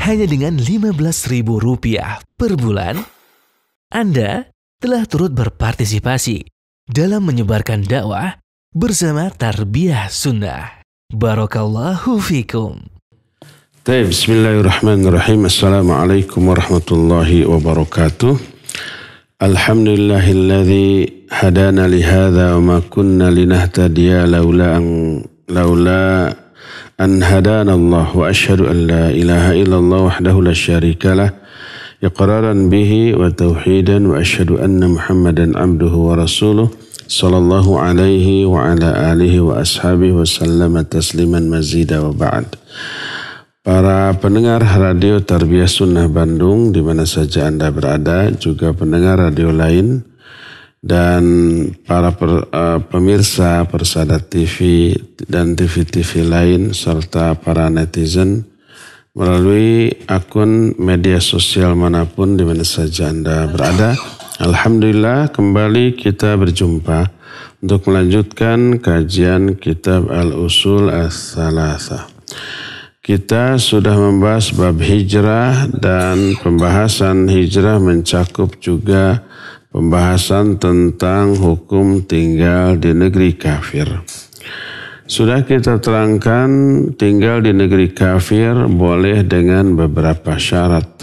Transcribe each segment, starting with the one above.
hanya dengan Rp15.000 per bulan, Anda telah turut berpartisipasi dalam menyebarkan dakwah bersama Tarbiyah Sunnah. Barakallahu fikum. Bismillahirrahmanirrahim. Assalamualaikum warahmatullahi wabarakatuh. Alhamdulillahilladzi hadana lihadza wa ma kunna linahtadiya laula an hadana Allah wa asyhadu an la ilaha illallah wahdahu la syarikalah iqraran bihi wa tauhidan wa asyhadu anna Muhammadan abduhu wa rasuluh sallallahu alaihi wa ala alihi wa ashabihi wa sallama tasliman mazida wa ba'd. Para pendengar radio Tarbiyah Sunnah Bandung di mana saja Anda berada, juga pendengar radio lain dan para pemirsa Persada TV dan TV-TV lain serta para netizen melalui akun media sosial manapun di mana saja Anda berada. Alhamdulillah kembali kita berjumpa untuk melanjutkan kajian kitab Al-Usul Ats-Tsalatsah. Kita sudah membahas bab hijrah dan pembahasan hijrah mencakup juga pembahasan tentang hukum tinggal di negeri kafir. Sudah kita terangkan tinggal di negeri kafir boleh dengan beberapa syarat.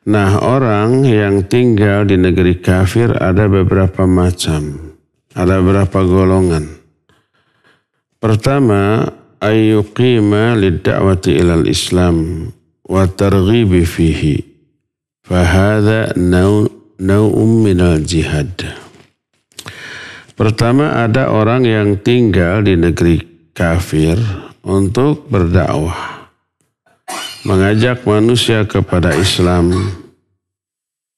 Nah, orang yang tinggal di negeri kafir ada beberapa macam, ada beberapa golongan. Pertama, ayyuqima lid-da'wati ilal Islam wa targhibi fihi. Fahadha nau'um minal jihad. Pertama, ada orang yang tinggal di negeri kafir untuk berdakwah, mengajak manusia kepada Islam,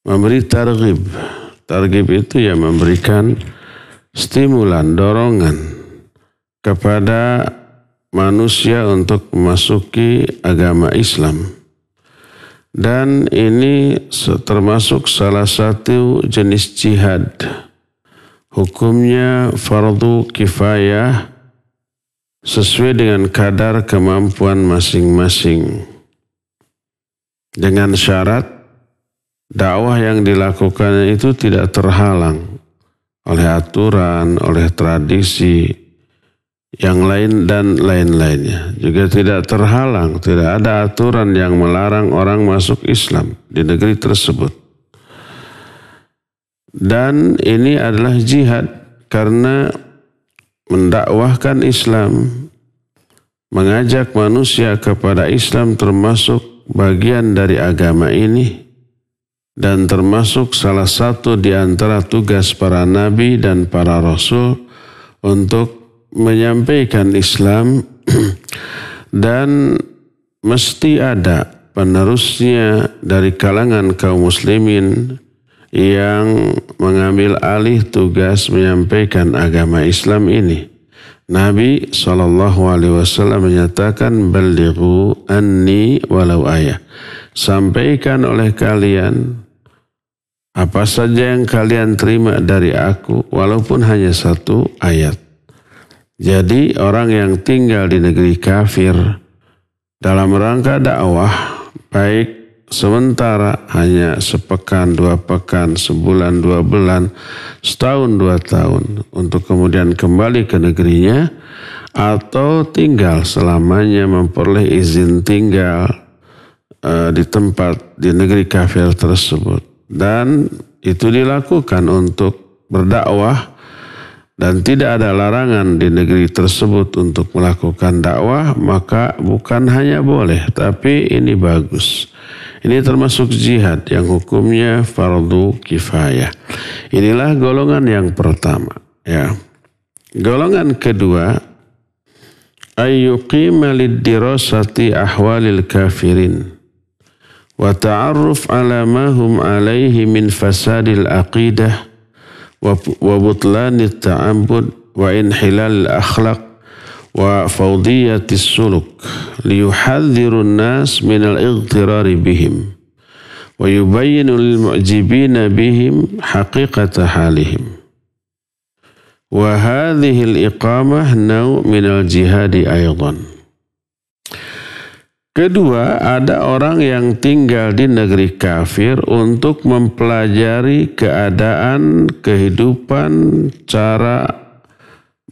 memberi targhib. Targhib itu ya memberikan stimulan, dorongan kepada manusia untuk memasuki agama Islam. Dan ini termasuk salah satu jenis jihad. Hukumnya fardu kifayah sesuai dengan kadar kemampuan masing-masing. Dengan syarat dakwah yang dilakukan itu tidak terhalang oleh aturan, oleh tradisi yang lain dan lain-lainnya. Juga tidak terhalang, tidak ada aturan yang melarang orang masuk Islam di negeri tersebut. Dan ini adalah jihad karena mendakwahkan Islam, mengajak manusia kepada Islam termasuk bagian dari agama ini dan termasuk salah satu di antara tugas para nabi dan para rasul untuk menyampaikan Islam dan mesti ada penerusnya dari kalangan kaum muslimin yang mengambil alih tugas menyampaikan agama Islam ini. Nabi SAW menyatakan balighu anni walau ayah. Sampaikan oleh kalian apa saja yang kalian terima dari aku walaupun hanya satu ayat. Jadi orang yang tinggal di negeri kafir dalam rangka dakwah, baik sementara hanya sepekan, 2 pekan, sebulan, 2 bulan, setahun, 2 tahun, untuk kemudian kembali ke negerinya, atau tinggal selamanya memperoleh izin tinggal di tempat di negeri kafir tersebut. Dan itu dilakukan untuk berdakwah. Dan tidak ada larangan di negeri tersebut untuk melakukan dakwah, maka bukan hanya boleh, tapi ini bagus. Ini termasuk jihad yang hukumnya fardu kifayah. Inilah golongan yang pertama. Ya. Golongan kedua, ayyuqima lid-dirasati ahwalil kafirin wa ta'arruf ala ma hum alaihi min fasadil aqidah wa butlanit ta'abbud wa inhilal akhlaq wa fawdiyatis suluk liyuhadhdhirun nas minal igtirari bihim wa yubayyinu lil mu'jibina bihim haqiqata halihim. Wa hadhihi al-iqamah naw' min al-jihadi aydan. Kedua, ada orang yang tinggal di negeri kafir untuk mempelajari keadaan, kehidupan, cara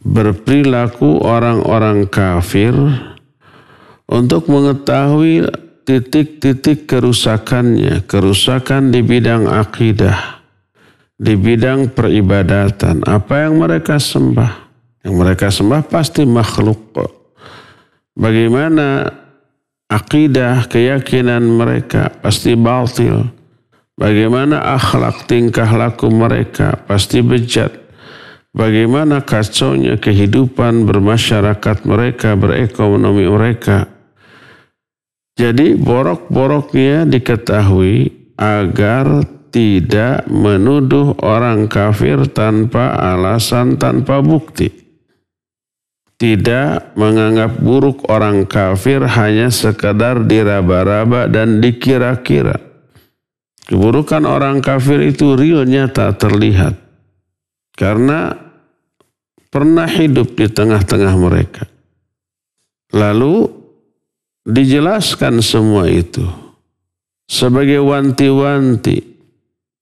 berperilaku orang-orang kafir untuk mengetahui titik-titik kerusakannya, kerusakan di bidang akidah, di bidang peribadatan. Apa yang mereka sembah? Yang mereka sembah pasti makhluk. Bagaimana akidah, keyakinan mereka pasti batil. Bagaimana akhlak, tingkah laku mereka pasti bejat. Bagaimana kacaunya kehidupan bermasyarakat mereka, berekonomi mereka. Jadi borok-boroknya diketahui agar tidak menuduh orang kafir tanpa alasan, tanpa bukti. Tidak menganggap buruk orang kafir hanya sekadar diraba-raba dan dikira-kira. Keburukan orang kafir itu real, nyata, terlihat. Karena pernah hidup di tengah-tengah mereka. Lalu dijelaskan semua itu sebagai wanti-wanti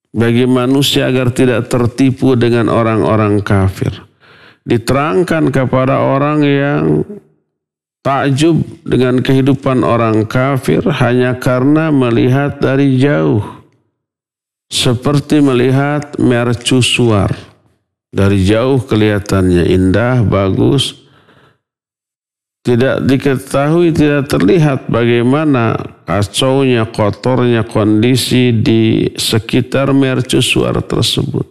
bagi manusia agar tidak tertipu dengan orang-orang kafir. Diterangkan kepada orang yang takjub dengan kehidupan orang kafir hanya karena melihat dari jauh. Seperti melihat mercusuar. Dari jauh kelihatannya indah, bagus. Tidak diketahui, tidak terlihat bagaimana kacaunya, kotornya kondisi di sekitar mercusuar tersebut.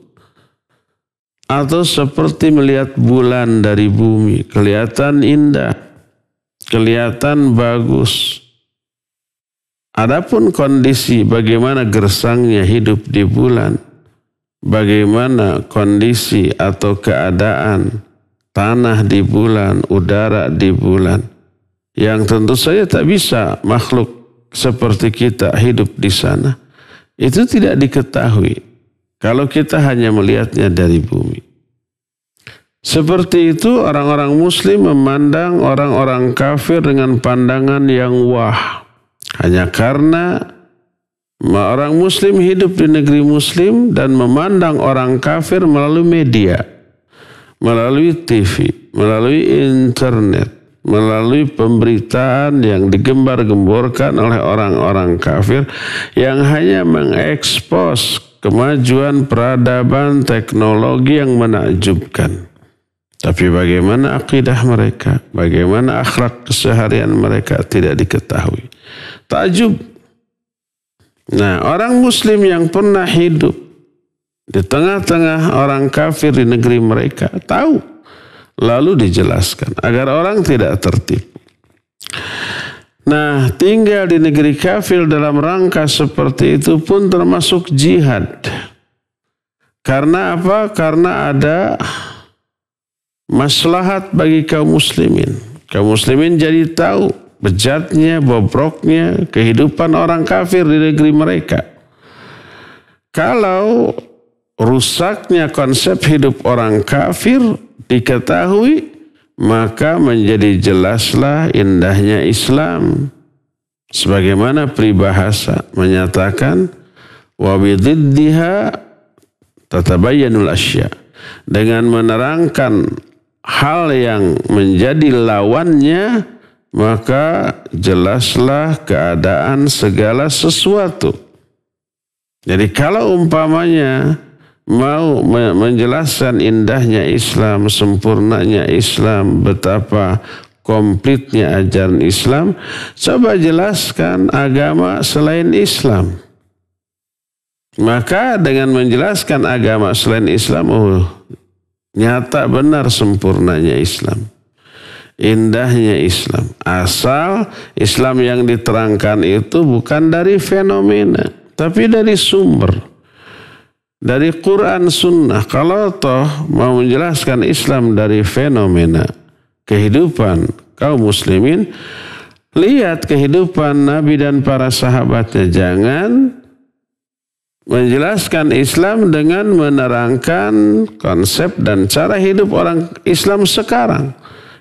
Atau seperti melihat bulan dari bumi, kelihatan indah, kelihatan bagus. Adapun kondisi bagaimana gersangnya hidup di bulan, bagaimana kondisi atau keadaan tanah di bulan, udara di bulan, yang tentu saja tak bisa makhluk seperti kita hidup di sana, itu tidak diketahui kalau kita hanya melihatnya dari bumi. Seperti itu orang-orang muslim memandang orang-orang kafir dengan pandangan yang wah, hanya karena orang muslim hidup di negeri muslim dan memandang orang kafir melalui media, melalui TV, melalui internet, melalui pemberitaan yang digembar-gemborkan oleh orang-orang kafir yang hanya mengekspos kemajuan peradaban teknologi yang menakjubkan. Tapi bagaimana akidah mereka, bagaimana akhlak keseharian mereka tidak diketahui. Takjub. Nah, orang muslim yang pernah hidup di tengah-tengah orang kafir di negeri mereka tahu. Lalu dijelaskan agar orang tidak tertipu. Nah, tinggal di negeri kafir dalam rangka seperti itu pun termasuk jihad. Karena apa? Karena ada maslahat bagi kaum muslimin. Kaum muslimin jadi tahu bejatnya, bobroknya kehidupan orang kafir di negeri mereka. Kalau rusaknya konsep hidup orang kafir diketahui, maka menjadi jelaslah indahnya Islam. Sebagaimana peribahasa menyatakan, wa bididdiha tatabayyanul asya. Dengan menerangkan hal yang menjadi lawannya, maka jelaslah keadaan segala sesuatu. Jadi kalau umpamanya mau menjelaskan indahnya Islam, sempurnanya Islam, betapa komplitnya ajaran Islam, coba jelaskan agama selain Islam. Maka dengan menjelaskan agama selain Islam, nyata benar sempurnanya Islam. Indahnya Islam. Asal Islam yang diterangkan itu bukan dari fenomena, tapi dari sumber. Dari Quran Sunnah. Kalau toh mau menjelaskan Islam dari fenomena kehidupan kaum muslimin, lihat kehidupan Nabi dan para sahabatnya. Jangan menjelaskan Islam dengan menerangkan konsep dan cara hidup orang Islam sekarang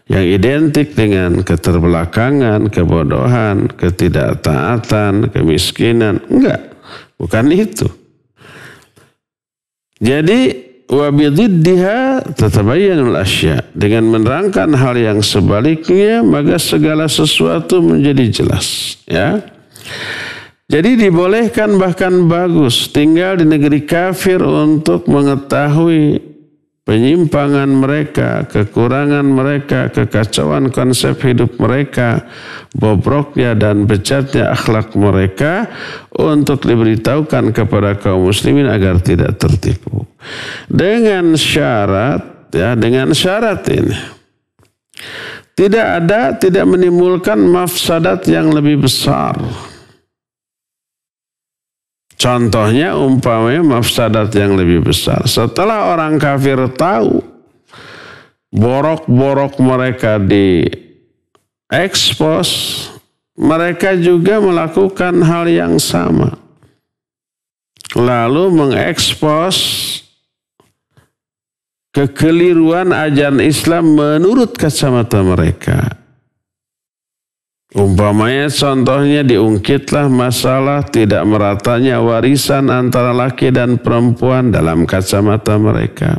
yang identik dengan keterbelakangan, kebodohan, ketidaktaatan, kemiskinan. Enggak, bukan itu. Jadi wabididdiha tatabayyanul asya. Dengan menerangkan hal yang sebaliknya, maka segala sesuatu menjadi jelas. Ya. Jadi dibolehkan bahkan bagus tinggal di negeri kafir untuk mengetahui penyimpangan mereka, kekurangan mereka, kekacauan konsep hidup mereka, bobroknya dan becatnya akhlak mereka, untuk diberitahukan kepada kaum muslimin agar tidak tertipu. Dengan syarat, ya, dengan syarat ini tidak menimbulkan mafsadat yang lebih besar. Contohnya umpamanya mafsadat yang lebih besar. Setelah orang kafir tahu borok-borok mereka diekspos, mereka juga melakukan hal yang sama. Lalu mengekspos kekeliruan ajaran Islam menurut kacamata mereka. Umpamanya contohnya diungkitlah masalah tidak meratanya warisan antara laki dan perempuan dalam kacamata mereka.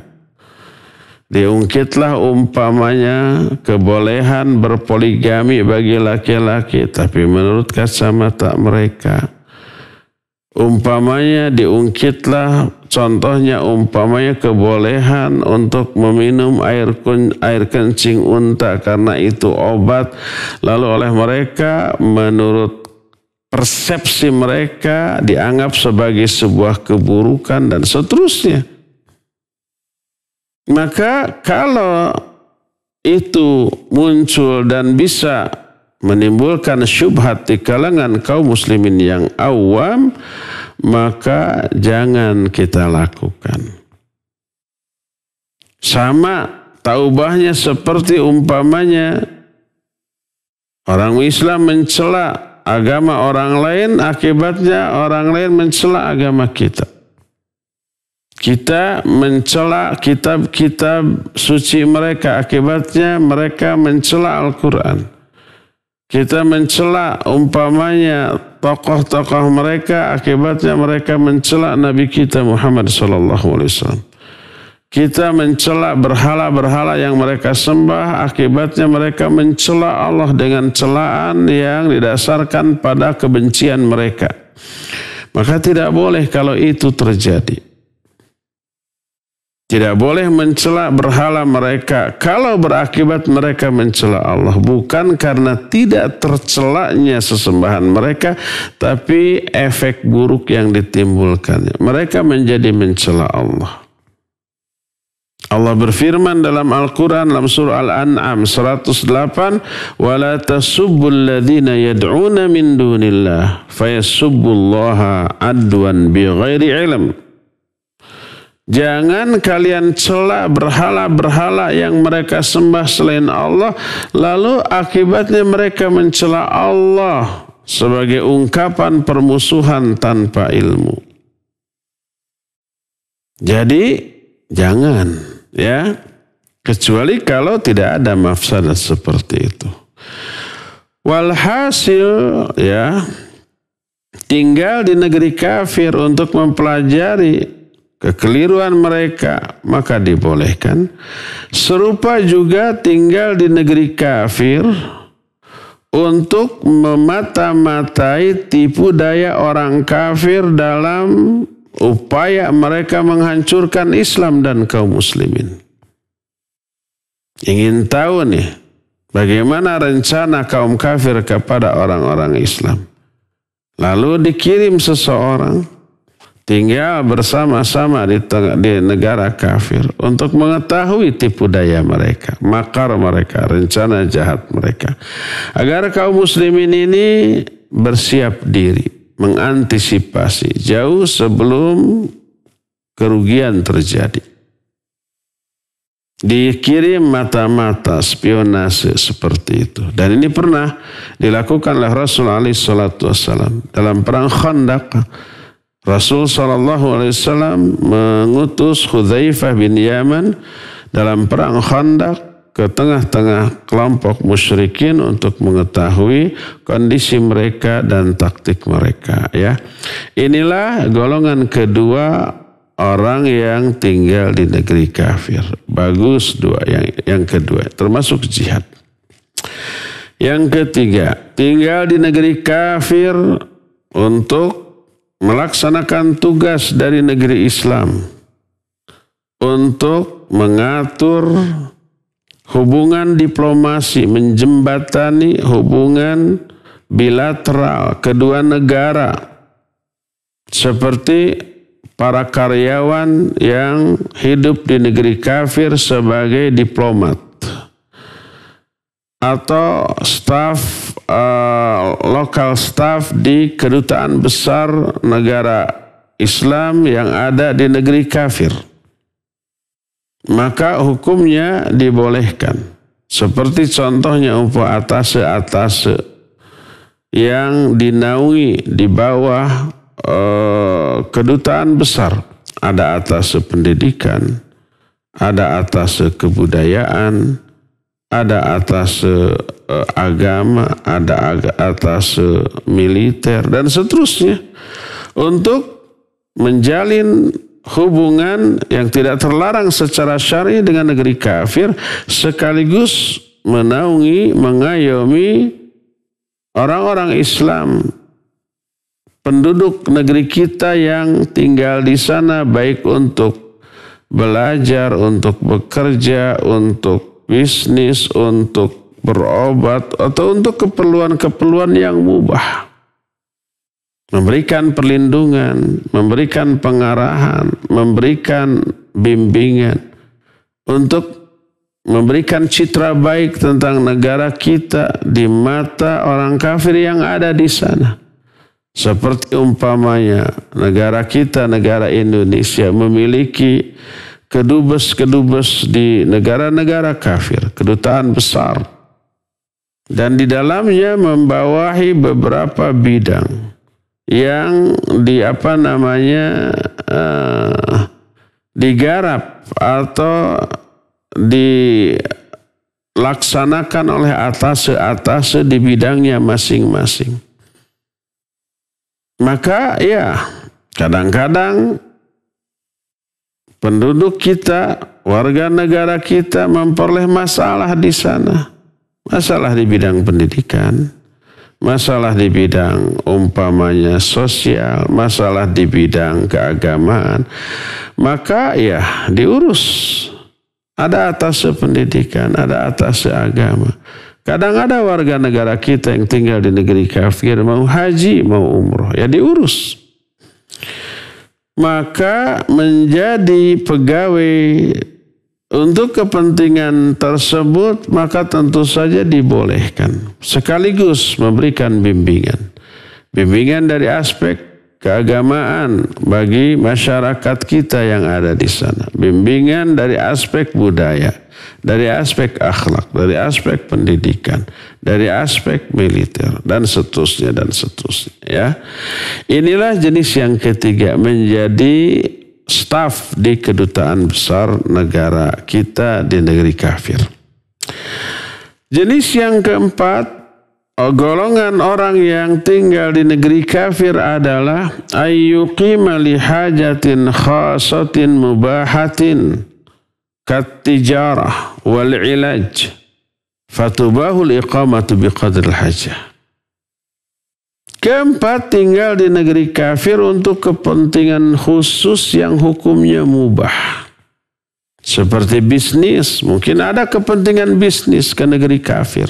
Diungkitlah umpamanya kebolehan berpoligami bagi laki-laki, tapi menurut kacamata mereka. Umpamanya diungkitlah contohnya umpamanya kebolehan untuk meminum air kencing unta karena itu obat, lalu oleh mereka menurut persepsi mereka dianggap sebagai sebuah keburukan dan seterusnya. Maka kalau itu muncul dan bisa menimbulkan syubhat di kalangan kaum muslimin yang awam, maka jangan kita lakukan. Sama taubahnya seperti umpamanya orang Islam mencela agama orang lain, akibatnya orang lain mencela agama kita. Kita mencela kitab-kitab suci mereka, akibatnya mereka mencela Al-Quran. Kita mencela umpamanya tokoh-tokoh mereka, akibatnya mereka mencela Nabi kita Muhammad SAW. Kita mencela berhala-berhala yang mereka sembah, akibatnya mereka mencela Allah dengan celaan yang didasarkan pada kebencian mereka. Maka tidak boleh kalau itu terjadi. Tidak boleh mencela berhala mereka kalau berakibat mereka mencela Allah. Bukan karena tidak tercelanya sesembahan mereka, tapi efek buruk yang ditimbulkannya. Mereka menjadi mencela Allah. Allah berfirman dalam Al-Quran dalam surah Al-An'am 108, وَلَا تَسُبُّوا الَّذِينَ يَدْعُونَ مِنْ دُونِ اللَّهِ فَيَسُبُّوا اللَّهَ عَدْوًا بِغَيْرِ عِلْمٍ. Jangan kalian cela berhala-berhala yang mereka sembah selain Allah, lalu akibatnya mereka mencela Allah sebagai ungkapan permusuhan tanpa ilmu. Jadi jangan, ya, kecuali kalau tidak ada mafsadat seperti itu. Walhasil, ya, tinggal di negeri kafir untuk mempelajari kekeliruan mereka, maka dibolehkan. Serupa juga tinggal di negeri kafir untuk memata-matai tipu daya orang kafir dalam upaya mereka menghancurkan Islam dan kaum muslimin. Ingin tahu nih, bagaimana rencana kaum kafir kepada orang-orang Islam. Lalu dikirim seseorang tinggal bersama-sama di negara kafir untuk mengetahui tipu daya mereka, makar mereka, rencana jahat mereka. Agar kaum muslimin ini bersiap diri, mengantisipasi jauh sebelum kerugian terjadi. Dikirim mata-mata spionase seperti itu. Dan ini pernah dilakukan oleh Rasulullah SAW dalam perang Khandaq. Rasul SAW mengutus Hudzaifah bin Yaman dalam perang Khandaq ke tengah-tengah kelompok musyrikin untuk mengetahui kondisi mereka dan taktik mereka, ya. Inilah golongan kedua orang yang tinggal di negeri kafir. Bagus dua yang kedua termasuk jihad. Yang ketiga, tinggal di negeri kafir untuk melaksanakan tugas dari negeri Islam, untuk mengatur hubungan diplomasi, menjembatani hubungan bilateral kedua negara, seperti para karyawan yang hidup di negeri kafir sebagai diplomat, atau staf lokal staf di kedutaan besar negara Islam yang ada di negeri kafir. Maka hukumnya dibolehkan. Seperti contohnya umpama atase yang dinaungi di bawah kedutaan besar. Ada atase pendidikan, ada atase kebudayaan, ada atase agama, ada atase militer, dan seterusnya. Untuk menjalin hubungan yang tidak terlarang secara syar'i dengan negeri kafir, sekaligus menaungi, mengayomi orang-orang Islam, penduduk negeri kita yang tinggal di sana, baik untuk belajar, untuk bekerja, untuk bisnis, untuk berobat, atau untuk keperluan-keperluan yang mubah. Memberikan perlindungan, memberikan pengarahan, memberikan bimbingan, untuk memberikan citra baik tentang negara kita di mata orang kafir yang ada di sana. Seperti umpamanya negara kita, negara Indonesia, memiliki kedubes-kedubes di negara-negara kafir, kedutaan besar, dan di dalamnya membawahi beberapa bidang yang digarap atau dilaksanakan oleh atase-atase di bidangnya masing-masing. Maka ya, kadang-kadang penduduk kita, warga negara kita memperoleh masalah di sana. Masalah di bidang pendidikan, masalah di bidang umpamanya sosial, masalah di bidang keagamaan. Maka ya diurus. Ada atase pendidikan, ada atase agama. Kadang ada warga negara kita yang tinggal di negeri kafir, mau haji, mau umroh, ya diurus. Maka menjadi pegawai untuk kepentingan tersebut, maka tentu saja dibolehkan. Sekaligus memberikan bimbingan. Bimbingan dari aspek keagamaan bagi masyarakat kita yang ada di sana. Bimbingan dari aspek budaya, dari aspek akhlak, dari aspek pendidikan, dari aspek militer, dan seterusnya, dan seterusnya. Ya. Inilah jenis yang ketiga, menjadi staf di kedutaan besar negara kita di negeri kafir. Jenis yang keempat, golongan orang yang tinggal di negeri kafir adalah ayyuqima li hajatin khasatin mubahatin kat tijarah wal ilaj fatubahul iqamatu biqadril hajah. Keempat, tinggal di negeri kafir untuk kepentingan khusus yang hukumnya mubah. Seperti bisnis, mungkin ada kepentingan bisnis ke negeri kafir.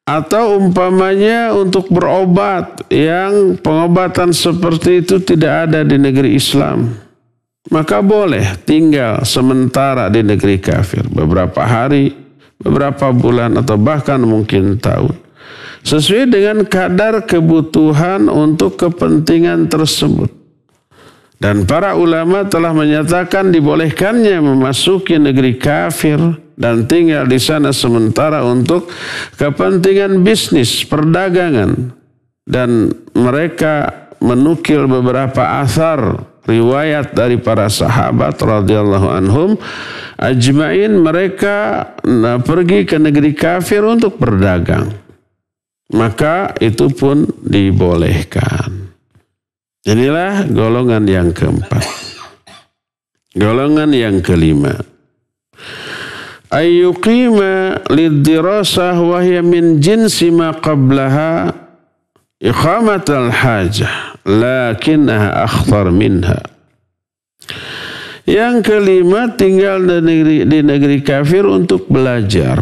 Atau umpamanya untuk berobat, yang pengobatan seperti itu tidak ada di negeri Islam. Maka boleh tinggal sementara di negeri kafir. Beberapa hari, beberapa bulan, atau bahkan mungkin tahun. Sesuai dengan kadar kebutuhan untuk kepentingan tersebut. Dan para ulama telah menyatakan dibolehkannya memasuki negeri kafir dan tinggal di sana sementara untuk kepentingan bisnis, perdagangan. Dan mereka menukil beberapa athar riwayat dari para sahabat radhiyallahu anhum ajmain, mereka pergi ke negeri kafir untuk berdagang. Maka itu pun dibolehkan. Inilah golongan yang keempat. Golongan yang kelima. Ayyuqima lid-dirasah wa hiya min jinsi ma qablaha iqamatal hajah lakinnaha akhtar minha. Yang kelima, tinggal di negeri kafir untuk belajar,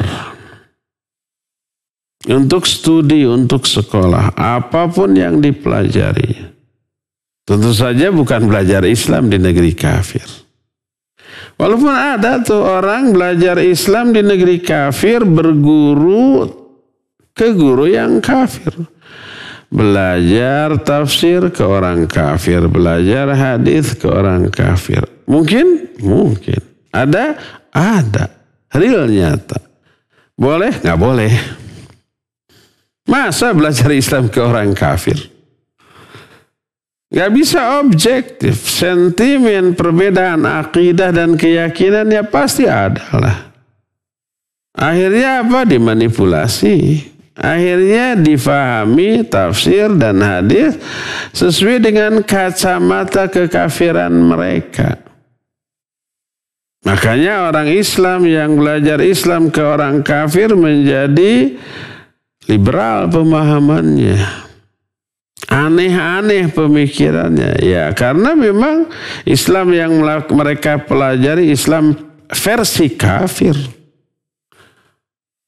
untuk studi, untuk sekolah, apapun yang dipelajari. Tentu saja bukan belajar Islam di negeri kafir. Walaupun ada tuh orang belajar Islam di negeri kafir, berguru ke guru yang kafir. Belajar tafsir ke orang kafir, belajar hadis ke orang kafir. Mungkin? Mungkin. Ada? Ada. Real nyata. Boleh? Nggak boleh. Masa belajar Islam ke orang kafir? Nggak bisa objektif. Sentimen, perbedaan akidah dan keyakinan ya pasti ada lah. Akhirnya apa? Dimanipulasi. Akhirnya difahami tafsir dan hadis sesuai dengan kacamata kekafiran mereka. Makanya orang Islam yang belajar Islam ke orang kafir menjadi liberal pemahamannya. Aneh-aneh pemikirannya. Ya, karena memang Islam yang mereka pelajari Islam versi kafir.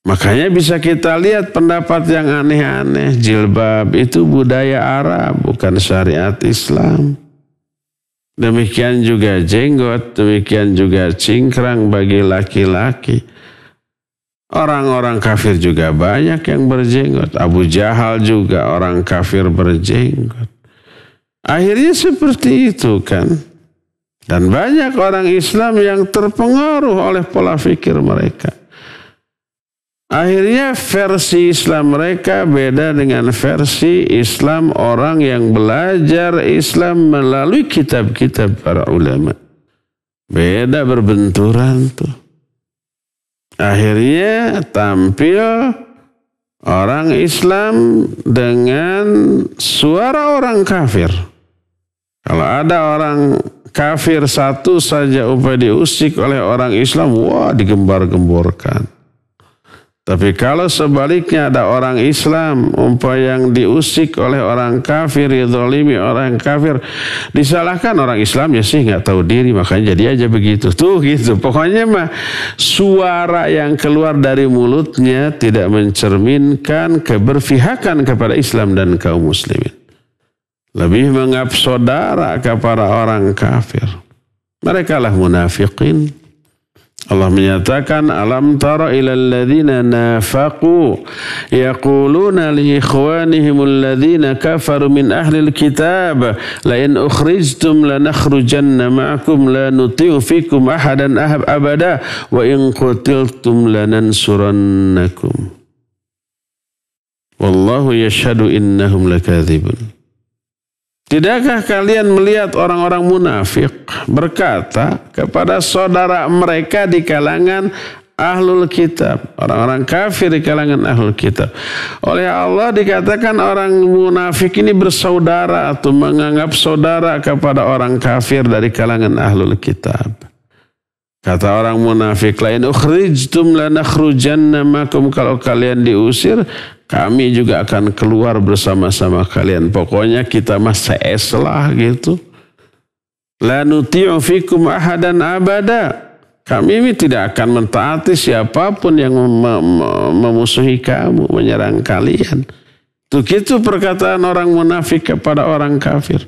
Makanya bisa kita lihat pendapat yang aneh-aneh. Jilbab itu budaya Arab, bukan syariat Islam. Demikian juga jenggot, demikian juga cingkrang bagi laki-laki. Orang-orang kafir juga banyak yang berjenggot. Abu Jahal juga orang kafir berjenggot. Akhirnya seperti itu kan. Dan banyak orang Islam yang terpengaruh oleh pola pikir mereka. Akhirnya versi Islam mereka beda dengan versi Islam orang yang belajar Islam melalui kitab-kitab para ulama. Beda, berbenturan tuh. Akhirnya tampil orang Islam dengan suara orang kafir. Kalau ada orang kafir satu saja upaya diusik oleh orang Islam, wah digembar-gemborkan. Tapi kalau sebaliknya ada orang Islam umpama yang diusik oleh orang kafir, dizalimi orang kafir, disalahkan orang Islam ya sih nggak tahu diri, makanya jadi aja begitu. Tuh gitu. Pokoknya mah suara yang keluar dari mulutnya tidak mencerminkan keberpihakan kepada Islam dan kaum muslimin. Lebih menganggap saudara kepada orang kafir. Mereka lah munafiqin. Allah menyatakan, alam tara ilal ladzina nafaqu yaquluna li ikhwanihim alladzina kafaru min ahlil kitab la in ukhrijtum lanakhrujanna ma'akum la nuti'u fikum ahadan abada wa in qutiltum lanansurannakum wallahu yashhadu innahum lakadzibun. Tidakkah kalian melihat orang-orang munafik berkata kepada saudara mereka di kalangan ahlul kitab, orang-orang kafir di kalangan ahlul kitab. Oleh Allah dikatakan orang munafik ini bersaudara atau menganggap saudara kepada orang kafir dari kalangan ahlul kitab. Kata orang munafik lain, ukhrijtum lanakhrujanna makum, kalau kalian diusir, kami juga akan keluar bersama-sama kalian. Pokoknya kita mah seeslah gitu. La nuti'u fikum ahadan abada. Kami tidak akan mentaati siapapun yang memusuhi kamu, menyerang kalian. Itu gitu perkataan orang munafik kepada orang kafir.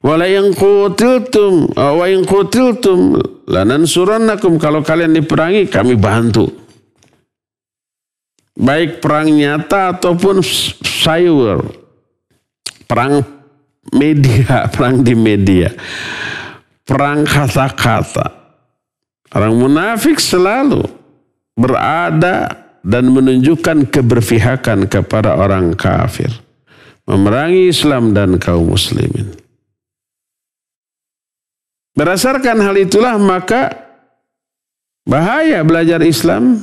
Wala in qutiltum wa in qutiltum lanansurannakum, kalau kalian diperangi kami bantu. Baik perang nyata ataupun sayur. Perang media, perang di media. Perang kata-kata. Orang munafik selalu berada dan menunjukkan keberpihakan kepada orang kafir. Memerangi Islam dan kaum muslimin. Berdasarkan hal itulah maka bahaya belajar Islam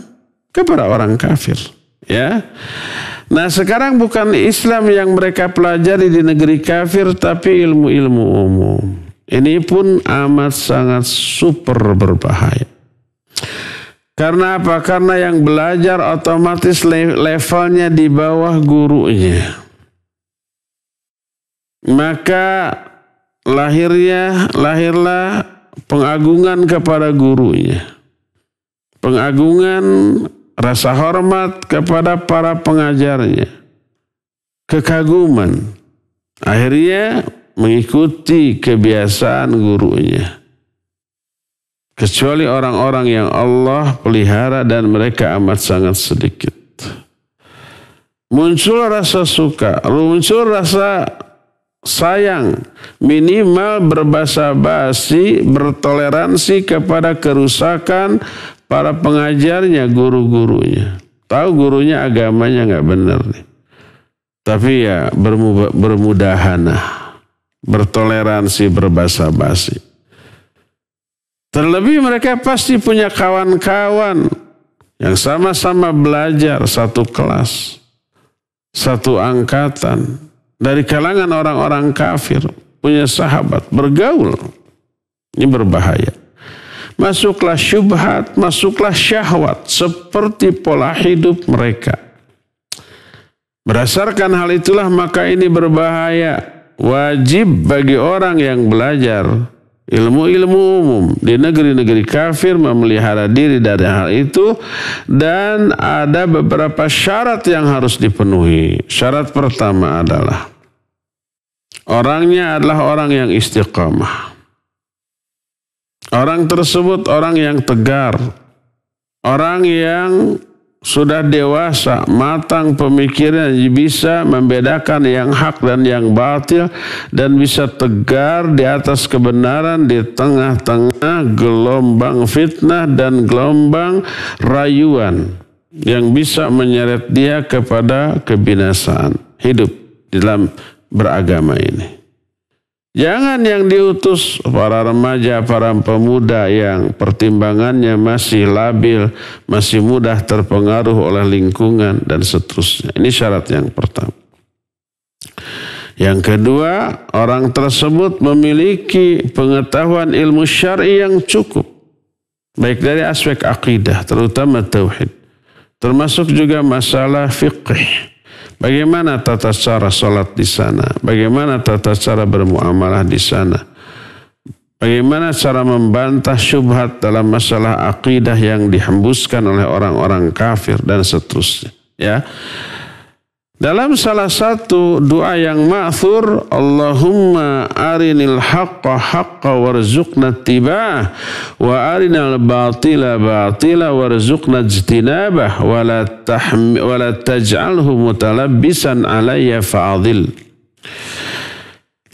kepada orang kafir. Ya. Nah sekarang bukan Islam yang mereka pelajari di negeri kafir, tapi ilmu-ilmu umum. Ini pun amat sangat super berbahaya. Karena apa? Karena yang belajar otomatis levelnya di bawah gurunya. Maka lahirlah pengagungan kepada gurunya. Pengagungan, rasa hormat kepada para pengajarnya. Kekaguman. Akhirnya mengikuti kebiasaan gurunya. Kecuali orang-orang yang Allah pelihara dan mereka amat sangat sedikit. Muncul rasa suka, muncul rasa sayang, minimal berbasa-basi, bertoleransi kepada kerusakan para pengajarnya, guru-gurunya. Tahu gurunya agamanya nggak benar nih. Tapi ya bermudahana, bertoleransi, berbasa-basi. Terlebih mereka pasti punya kawan-kawan yang sama-sama belajar satu kelas, satu angkatan. Dari kalangan orang-orang kafir, punya sahabat, bergaul. Ini berbahaya. Masuklah syubhat, masuklah syahwat, seperti pola hidup mereka. Berdasarkan hal itulah maka ini berbahaya. Wajib bagi orang yang belajar ilmu-ilmu umum di negeri-negeri kafir memelihara diri dari hal itu, dan ada beberapa syarat yang harus dipenuhi. Syarat pertama adalah orangnya adalah orang yang istiqamah. Orang tersebut orang yang tegar, orang yang sudah dewasa, matang pemikiran, bisa membedakan yang hak dan yang batil, dan bisa tegar di atas kebenaran di tengah-tengah gelombang fitnah dan gelombang rayuan yang bisa menyeret dia kepada kebinasaan hidup dalam beragama ini. Jangan yang diutus para remaja, para pemuda yang pertimbangannya masih labil, masih mudah terpengaruh oleh lingkungan dan seterusnya. Ini syarat yang pertama. Yang kedua, orang tersebut memiliki pengetahuan ilmu syar'i yang cukup. Baik dari aspek akidah, terutama tauhid. Termasuk juga masalah fiqh. Bagaimana tata cara sholat di sana? Bagaimana tata cara bermuamalah di sana? Bagaimana cara membantah syubhat dalam masalah akidah yang dihembuskan oleh orang-orang kafir dan seterusnya. Ya. Dalam salah satu doa yang ma'thur, Allahumma arinil haqqa haqqa warzuqna ittiba'ah wa arinal batila batila warzuqna ijtinabah wa la taj'alhu mutalabbisan alayya fa'adil.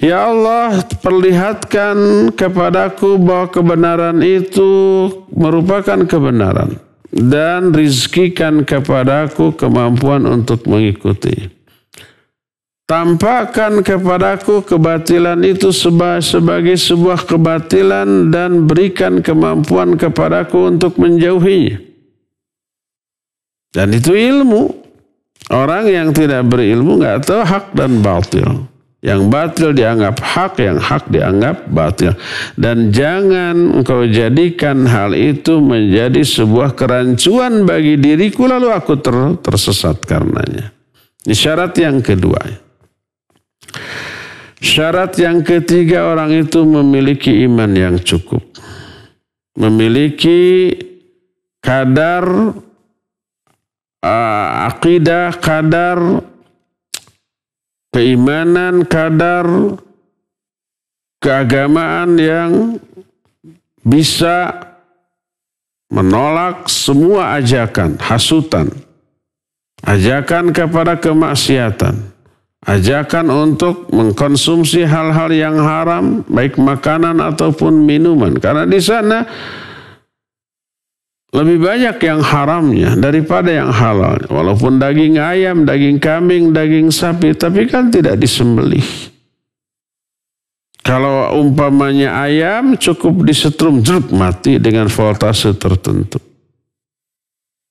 Ya Allah, perlihatkan kepadaku bahwa kebenaran itu merupakan kebenaran, dan rizkikan kepadaku kemampuan untuk mengikuti. Tampakkan kepadaku kebatilan itu sebagai sebuah kebatilan, dan berikan kemampuan kepadaku untuk menjauhinya. Dan itu ilmu. Orang yang tidak berilmu nggak tahu hak dan batil. Yang batil dianggap hak, yang hak dianggap batil. Dan jangan engkau jadikan hal itu menjadi sebuah kerancuan bagi diriku lalu aku tersesat karenanya. Ini syarat yang kedua. Syarat yang ketiga, orang itu memiliki iman yang cukup. Memiliki kadar akidah, kadar keimanan, kadar keagamaan yang bisa menolak semua ajakan, hasutan, ajakan kepada kemaksiatan, ajakan untuk mengkonsumsi hal-hal yang haram, baik makanan ataupun minuman. Karena di sana lebih banyak yang haramnya daripada yang halal. Walaupun daging ayam, daging kambing, daging sapi, tapi kan tidak disembelih. Kalau umpamanya ayam cukup disetrum, jeruk, mati dengan voltase tertentu.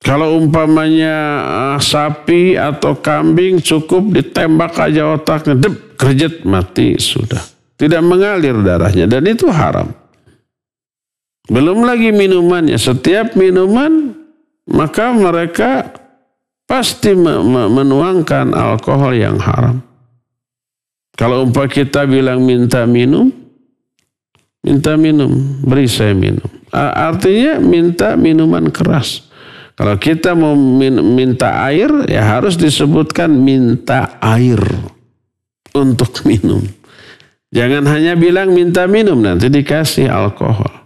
Kalau umpamanya sapi atau kambing cukup ditembak aja otaknya, dep, kerjet, mati, sudah. Tidak mengalir darahnya dan itu haram. Belum lagi minumannya, setiap minuman maka mereka pasti menuangkan alkohol yang haram. Kalau umpah kita bilang minta minum, beri saya minum. Artinya minta minuman keras. Kalau kita mau minta air, ya harus disebutkan minta air untuk minum. Jangan hanya bilang minta minum, nanti dikasih alkohol.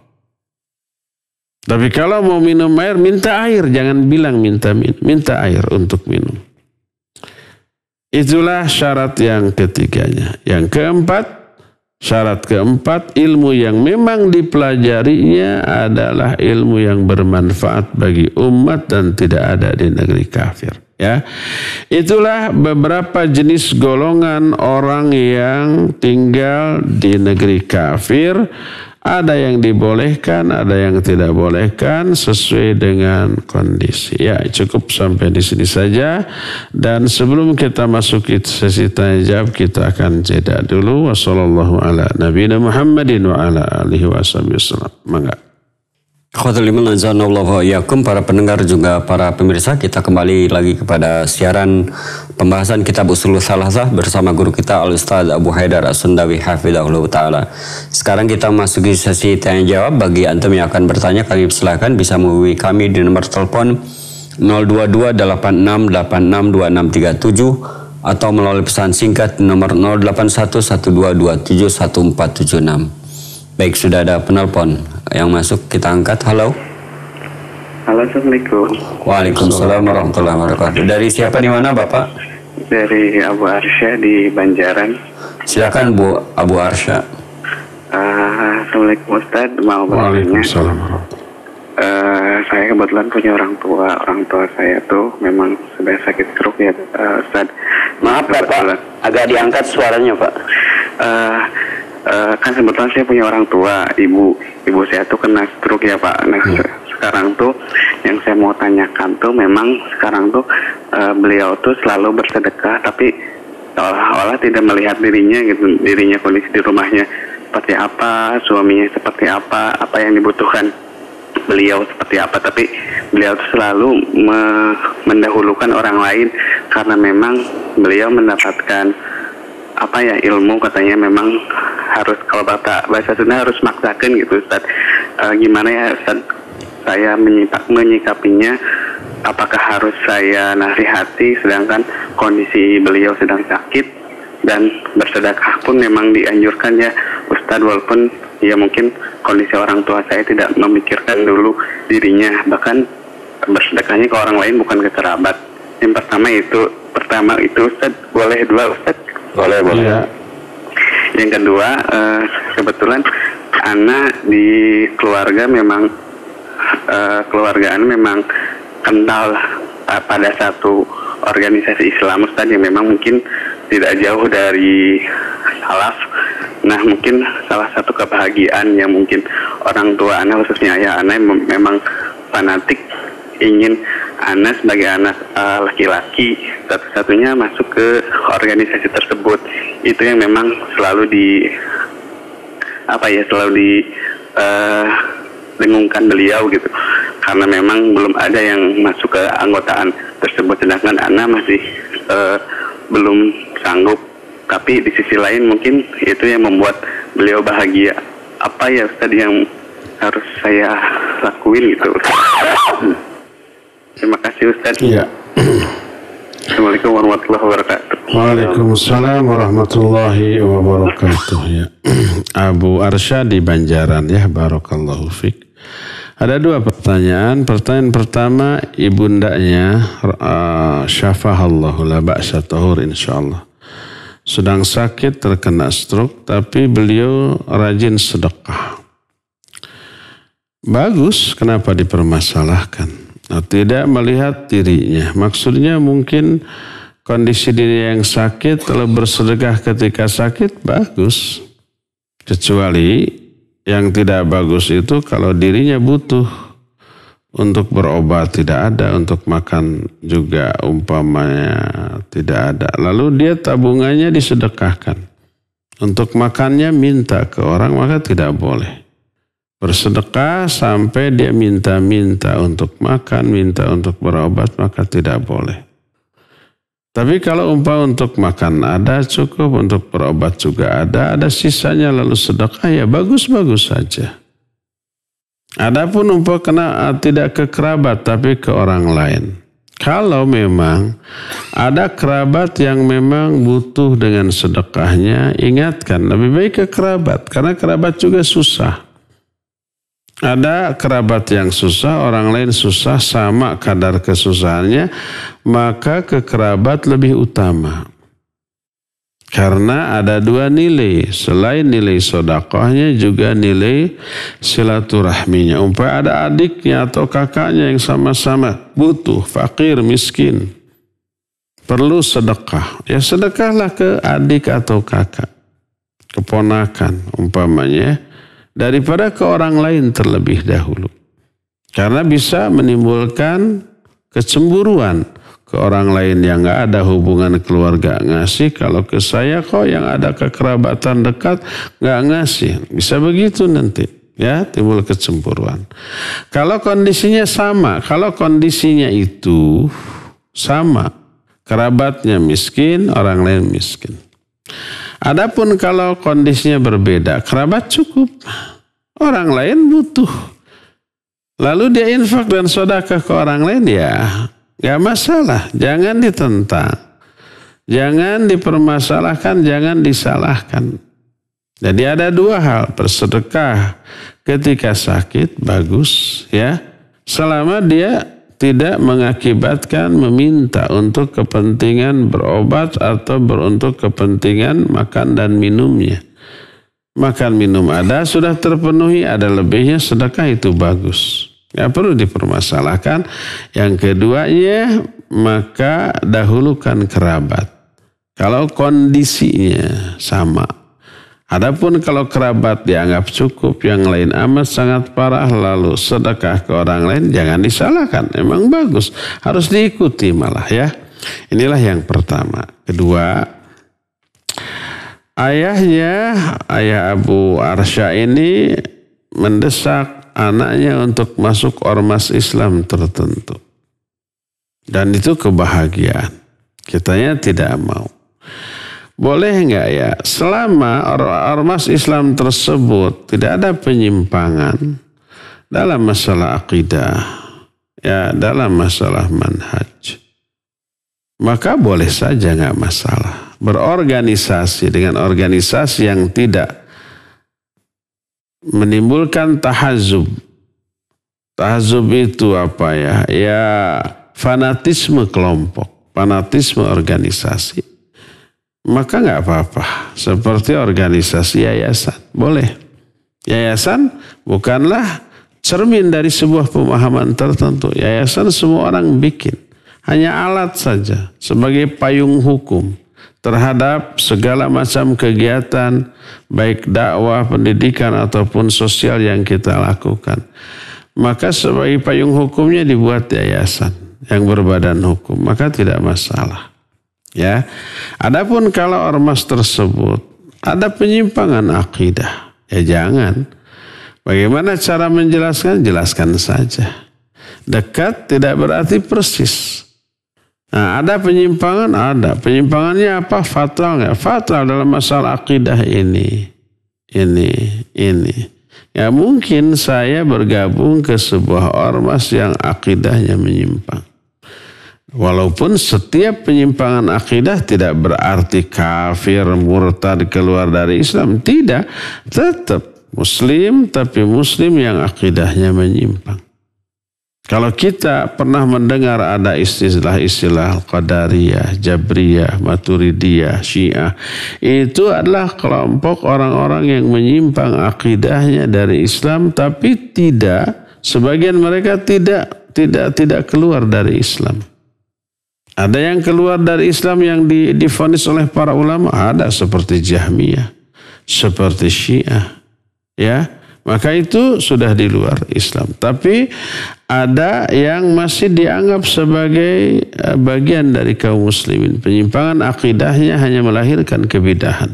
Tapi kalau mau minum air, minta air. Jangan bilang minta minum, minta air untuk minum. Itulah syarat yang ketiganya. Yang keempat, syarat keempat, ilmu yang memang dipelajarinya adalah ilmu yang bermanfaat bagi umat dan tidak ada di negeri kafir. Ya, itulah beberapa jenis golongan orang yang tinggal di negeri kafir. Ada yang dibolehkan, ada yang tidak bolehkan sesuai dengan kondisi. Ya, cukup sampai di sini saja. Dan sebelum kita masuk ke sesi tanya jawab, kita akan jeda dulu. Wassallallahu ala nabiyina Muhammadin wa ala alihi wasallam. Mangga. Khotuliman azanallahu yakum, para pendengar juga para pemirsa, kita kembali lagi kepada siaran pembahasan kitab Ushulul Thalatthah bersama guru kita Al-Ustaz Abu Haidar As-Sundawi hafizahullah ta'ala. Sekarang kita masuki sesi tanya jawab. Bagi antum yang akan bertanya, kami silakan bisa menghubungi kami di nomor telepon 02286862637 atau melalui pesan singkat nomor 081122714776. Baik, sudah ada penelpon yang masuk, kita angkat. Halo. Halo, Assalamualaikum. Waalaikumsalam warahmatullahi wabarakatuh. Dari siapa, di mana Bapak? Dari Abu Arsya di Banjaran. Silakan Bu Abu Arsya. Assalamualaikum Ustaz. Mau bertanya. Waalaikumsalam. Saya kebetulan punya orang tua. Orang tua saya tuh memang sudah sakit stroke ya, Ustaz. Maaf Bapak, agak diangkat suaranya Pak. Kan kebetulan saya punya orang tua, ibu saya tuh kena stroke ya Pak. Nah, sekarang tuh yang saya mau tanyakan tuh memang sekarang tuh beliau tuh selalu bersedekah, tapi seolah-olah tidak melihat dirinya kondisi di rumahnya seperti apa, suaminya seperti apa yang dibutuhkan beliau seperti apa, tapi beliau tuh selalu mendahulukan orang lain karena memang beliau mendapatkan ilmu, katanya memang harus, kalau bahasa Sunda harus maksakan gitu Ustaz. Gimana ya Ustaz saya menyikapinya? Apakah harus saya nasihati sedangkan kondisi beliau sedang sakit, dan bersedekah pun memang dianjurkan ya Ustaz, walaupun ya mungkin kondisi orang tua saya tidak memikirkan dulu dirinya, bahkan bersedekahnya ke orang lain bukan ke kerabat. Yang pertama itu Ustaz, boleh dua Ustaz? Boleh. Ya. Yang kedua, kebetulan anak di keluarga memang kental pada satu organisasi Islam Ustaz, yang memang mungkin tidak jauh dari salaf. Nah, mungkin salah satu kebahagiaan yang mungkin orang tua anak, khususnya ayah anak, memang fanatik ingin anak sebagai anak laki-laki satu-satunya masuk ke organisasi tersebut. Itu yang memang selalu dengungkan beliau gitu, karena memang belum ada yang masuk ke anggotaan tersebut, sedangkan anak masih belum sanggup. Tapi di sisi lain mungkin itu yang membuat beliau bahagia. Apa ya Ustaz yang harus saya lakuin gitu? Terima kasih Ustaz. Iya. Assalamualaikum warahmatullahi wabarakatuh. Waalaikumsalam warahmatullahi wabarakatuh. Ya. Abu Arsya di Banjaran ya, barakallahu fik. Ada dua pertanyaan. Pertanyaan pertama, ibundanya syafahallahu la ba'sa tahur insyaallah. Sedang sakit terkena stroke, tapi beliau rajin sedekah. Bagus, kenapa dipermasalahkan? Nah, tidak melihat dirinya. Maksudnya mungkin kondisi diri yang sakit, kalau bersedekah ketika sakit, bagus. Kecuali yang tidak bagus itu kalau dirinya butuh untuk berobat tidak ada, untuk makan juga umpamanya tidak ada. Lalu dia tabungannya disedekahkan. Untuk makannya minta ke orang maka tidak boleh. Bersedekah sampai dia minta-minta untuk makan, minta untuk berobat maka tidak boleh. Tapi kalau untuk makan ada cukup, untuk berobat juga ada sisanya lalu sedekah ya bagus-bagus saja. Adapun kena tidak ke kerabat tapi ke orang lain. Kalau memang ada kerabat yang memang butuh dengan sedekahnya, ingatkan lebih baik ke kerabat karena kerabat juga susah. Ada kerabat yang susah, orang lain susah, sama kadar kesusahannya, maka ke kerabat lebih utama. Karena ada dua nilai, selain nilai sedekahnya juga nilai silaturahminya. Umpamanya ada adiknya atau kakaknya yang sama-sama butuh, fakir, miskin, perlu sedekah. Ya sedekahlah ke adik atau kakak, keponakan umpamanya, daripada ke orang lain terlebih dahulu. Karena bisa menimbulkan kecemburuan. Ke orang lain yang gak ada hubungan keluarga ngasih, kalau ke saya kok yang ada kekerabatan dekat gak ngasih. Bisa begitu nanti. Ya, timbul kecemburuan. Kalau kondisinya sama, kalau kondisinya itu sama, kerabatnya miskin, orang lain miskin. Adapun kalau kondisinya berbeda, kerabat cukup, orang lain butuh. Lalu dia infak dan sedekah ke orang lain, ya gak masalah. Jangan ditentang, jangan dipermasalahkan, jangan disalahkan. Jadi ada dua hal, bersedekah ketika sakit bagus ya, selama dia tidak mengakibatkan meminta untuk kepentingan berobat atau untuk kepentingan makan dan minumnya. Makan minum ada, sudah terpenuhi, ada lebihnya, sedekah itu bagus. Ya perlu dipermasalahkan. Yang keduanya, maka dahulukan kerabat. Kalau kondisinya sama. Adapun kalau kerabat dianggap cukup, yang lain amat sangat parah, lalu sedekah ke orang lain, jangan disalahkan. Emang bagus, harus diikuti malah ya. Inilah yang pertama. Kedua, ayah Abu Arsya ini mendesak anaknya untuk masuk ormas Islam tertentu. Dan itu kebahagiaan. Kitanya tidak mau. Boleh enggak ya? Selama ormas Islam tersebut tidak ada penyimpangan dalam masalah akidah, ya dalam masalah manhaj, maka boleh saja enggak masalah. Berorganisasi dengan organisasi yang tidak menimbulkan tahazub. Tahazub itu apa ya? Ya fanatisme kelompok, fanatisme organisasi. Maka nggak apa-apa. Seperti organisasi yayasan, boleh. Yayasan bukanlah cermin dari sebuah pemahaman tertentu. Yayasan semua orang bikin, hanya alat saja sebagai payung hukum terhadap segala macam kegiatan, baik dakwah, pendidikan, ataupun sosial yang kita lakukan. Maka sebagai payung hukumnya dibuat yayasan yang berbadan hukum, maka tidak masalah. Ya, adapun kalau ormas tersebut ada penyimpangan akidah, ya jangan. Bagaimana cara menjelaskan? Jelaskan saja. Dekat tidak berarti persis. Nah, ada penyimpangan, ada. Penyimpangannya apa? Fatal nggak? Fatal dalam masalah akidah ini. Ya mungkin saya bergabung ke sebuah ormas yang akidahnya menyimpang. Walaupun setiap penyimpangan akidah tidak berarti kafir, murtad, keluar dari Islam. Tidak. Tetap muslim, tapi muslim yang akidahnya menyimpang. Kalau kita pernah mendengar ada istilah-istilah Qadariyah, Jabriyah, Maturidiyah, Syiah, itu adalah kelompok orang-orang yang menyimpang akidahnya dari Islam, tapi sebagian mereka tidak keluar dari Islam. Ada yang keluar dari Islam yang divonis oleh para ulama, ada seperti Jahmiyah. seperti Syiah. Ya, maka itu sudah di luar Islam. Tapi ada yang masih dianggap sebagai bagian dari kaum muslimin. Penyimpangan akidahnya hanya melahirkan kebidahan,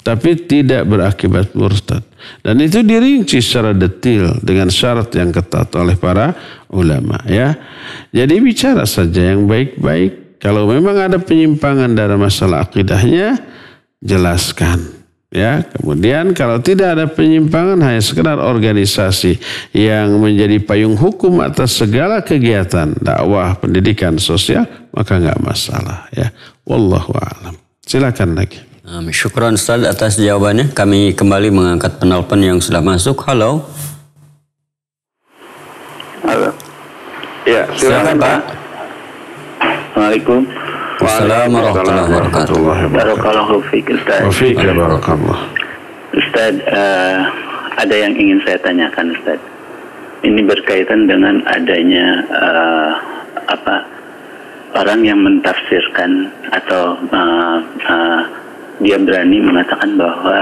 tapi tidak berakibat murtad. Dan itu dirinci secara detail dengan syarat yang ketat oleh para ulama. Ya, jadi bicara saja yang baik-baik. Kalau memang ada penyimpangan dalam masalah akidahnya, jelaskan. Ya, kemudian kalau tidak ada penyimpangan, hanya sekedar organisasi yang menjadi payung hukum atas segala kegiatan dakwah, pendidikan, sosial, maka nggak masalah. Ya, wallahu a'lam. Silakan lagi. Syukran Ustaz atas jawabannya. Kami kembali mengangkat penelpon yang sudah masuk. Halo. Halo. Ya, Silakan Pak. Assalamualaikum. Assalamualaikum warahmatullahi wabarakatuh. Barakallahu fiik Ustaz. Wa fiik barakallah. Ustaz, ada yang ingin saya tanyakan Ustaz. Ini berkaitan dengan adanya orang yang mentafsirkan atau dia berani mengatakan bahwa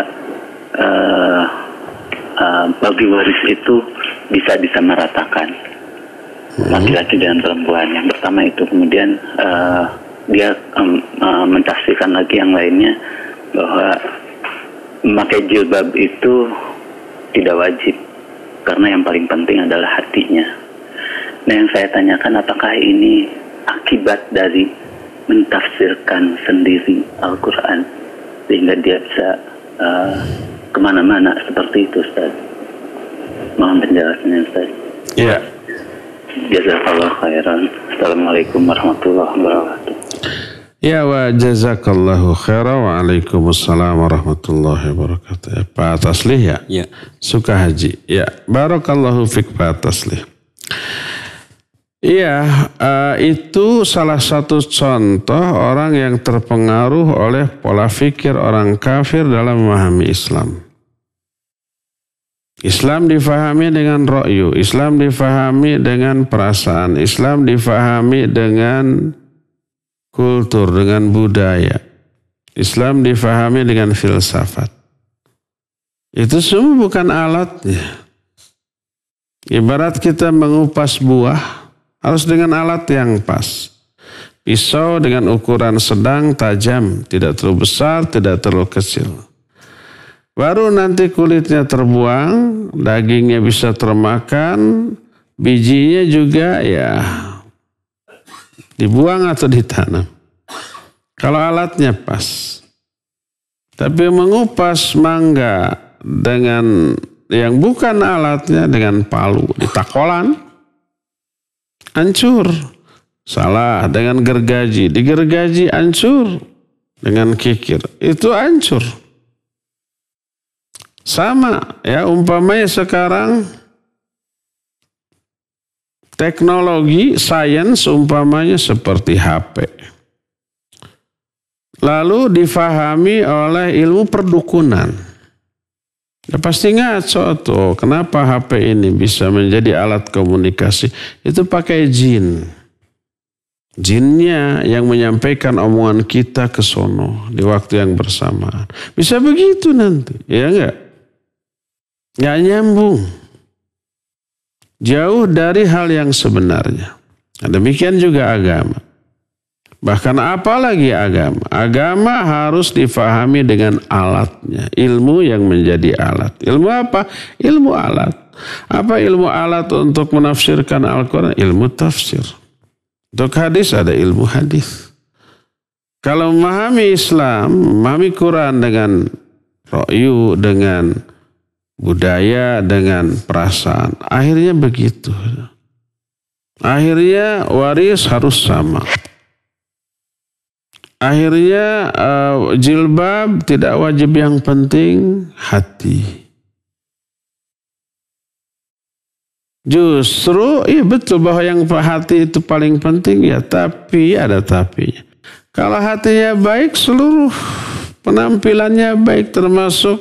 bagi waris itu bisa disamaratakan laki-laki dan perempuan. Yang pertama itu, kemudian dia mentafsirkan lagi yang lainnya bahwa memakai jilbab itu tidak wajib karena yang paling penting adalah hatinya. Nah, yang saya tanyakan, apakah ini akibat dari mentafsirkan sendiri Al-Quran sehingga dia bisa kemana-mana seperti itu, Ustaz? Mohon penjelasannya, Ustaz. Ya. Jazakallah khairan. Assalamualaikum warahmatullahi wabarakatuh. Ya, wa jazakallahu khairan. Waalaikumsalam warahmatullahi wabarakatuh. Ya, Pak Taslih ya? Ya. Sukahaji. Ya, barakallahu fik Pak Taslih. Iya, itu salah satu contoh orang yang terpengaruh oleh pola fikir orang kafir dalam memahami Islam. Islam difahami dengan ra'yu, Islam difahami dengan perasaan, Islam difahami dengan kultur, dengan budaya. Islam difahami dengan filsafat. Itu semua bukan alatnya. Ibarat kita mengupas buah, harus dengan alat yang pas. Pisau dengan ukuran sedang, tajam, tidak terlalu besar, tidak terlalu kecil. Baru nanti kulitnya terbuang, dagingnya bisa termakan, bijinya juga ya dibuang atau ditanam. Kalau alatnya pas. Tapi mengupas mangga dengan yang bukan alatnya, dengan palu, ditakolan, hancur. Salah, dengan gergaji, digergaji hancur. Dengan kikir, itu hancur. Sama ya, umpamanya sekarang teknologi, sains umpamanya seperti HP. Lalu difahami oleh ilmu perdukunan. Ya pasti ngaco tuh, kenapa HP ini bisa menjadi alat komunikasi? Itu pakai jin. Jinnya yang menyampaikan omongan kita ke sono di waktu yang bersamaan. Bisa begitu nanti, ya enggak? Nggak nyambung. Jauh dari hal yang sebenarnya. Demikian juga agama. Bahkan apalagi agama. Agama harus difahami dengan alatnya. Ilmu yang menjadi alat. Ilmu apa? Ilmu alat. Apa ilmu alat untuk menafsirkan Al-Quran? Ilmu tafsir. Untuk hadis ada ilmu hadis. Kalau memahami Islam, memahami Quran dengan ra'yu, dengan budaya, dengan perasaan. Akhirnya begitu. Akhirnya waris harus sama. Akhirnya jilbab tidak wajib, yang penting hati. Justru iya betul bahwa yang hati itu paling penting ya, tapi ada tapinya. Kalau hatinya baik, seluruh penampilannya baik, termasuk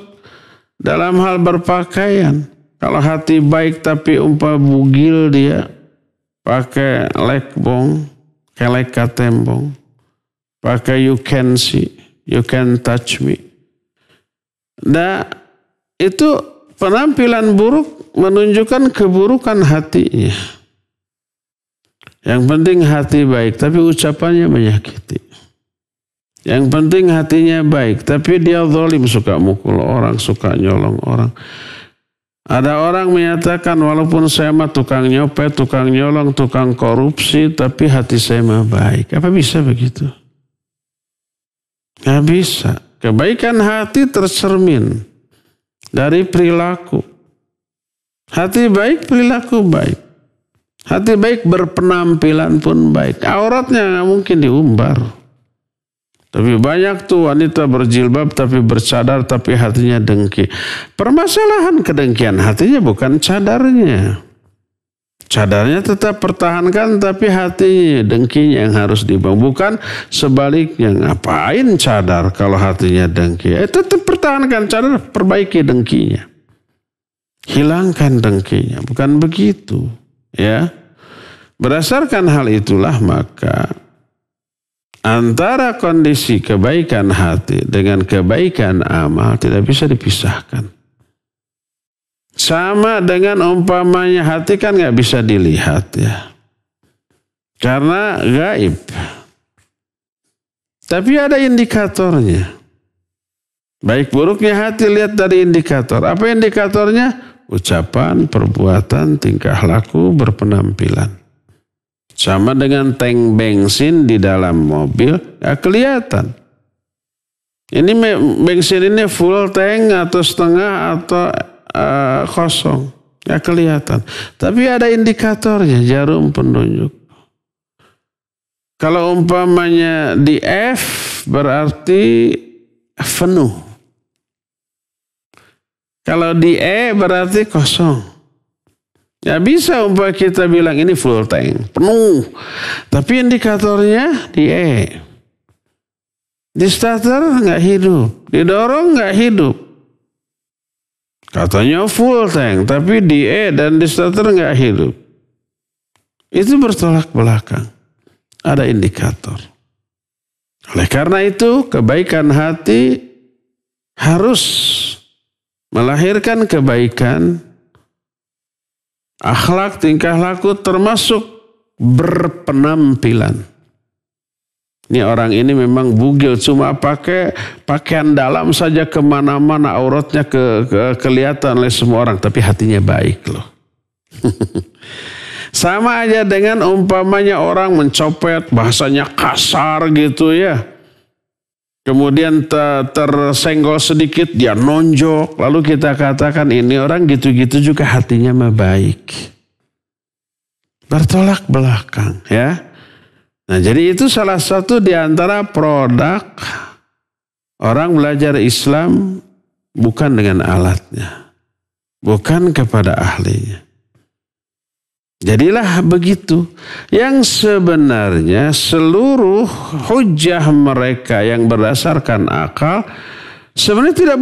dalam hal berpakaian. Kalau hati baik tapi bugil dia, pakai lekbong, kelek katembong, pakai you can see, you can touch me. Nah, itu penampilan buruk menunjukkan keburukan hatinya. Yang penting hati baik, tapi ucapannya menyakiti. Yang penting hatinya baik, tapi dia zalim, suka mukul orang, suka nyolong orang. Ada orang menyatakan walaupun saya mah tukang nyopet, tukang nyolong, tukang korupsi, tapi hati saya mah baik. Apa bisa begitu? Nggak bisa. Kebaikan hati tercermin dari perilaku. Hati baik, perilaku baik. Hati baik berpenampilan pun baik. Auratnya nggak mungkin diumbar. Tapi banyak tuh wanita berjilbab tapi bercadar tapi hatinya dengki. Permasalahan kedengkian hatinya bukan cadarnya. Cadarnya tetap pertahankan tapi hatinya dengkinya yang harus dibangun. Bukan sebaliknya, ngapain cadar kalau hatinya dengki. Tetap pertahankan cadar, perbaiki dengkinya. Hilangkan dengkinya, bukan begitu. Ya, berdasarkan hal itulah maka antara kondisi kebaikan hati dengan kebaikan amal tidak bisa dipisahkan. Sama dengan umpamanya hati kan nggak bisa dilihat ya, karena gaib. Tapi ada indikatornya. Baik buruknya hati lihat dari indikator. Apa indikatornya? Ucapan, perbuatan, tingkah laku, berpenampilan. Sama dengan tank bensin di dalam mobil, gak kelihatan. Ini bensin ini full tank atau setengah atau kosong. Gak kelihatan. Tapi ada indikatornya, jarum penunjuk. Kalau umpamanya di F berarti penuh. Kalau di E berarti kosong. Ya bisa umpamanya kita bilang ini full tank, penuh. Tapi indikatornya di E. Di starter nggak hidup, didorong nggak hidup. Katanya full tank, tapi di E dan di starter nggak hidup. Itu bertolak belakang. Ada indikator. Oleh karena itu kebaikan hati harus melahirkan kebaikan. Akhlak, tingkah laku termasuk berpenampilan. Ini orang ini memang bugil, cuma pakai pakaian dalam saja kemana-mana, auratnya kelihatan oleh semua orang, tapi hatinya baik loh. Sama aja dengan umpamanya orang mencopet, bahasanya kasar gitu ya. Kemudian tersenggol sedikit, dia nonjok. Lalu kita katakan ini orang gitu-gitu juga hatinya mah baik. Bertolak belakang ya. Nah jadi itu salah satu di antara produk orang belajar Islam bukan dengan alatnya. Bukan kepada ahlinya. Jadilah begitu. Yang sebenarnya seluruh hujah mereka yang berdasarkan akal sebenarnya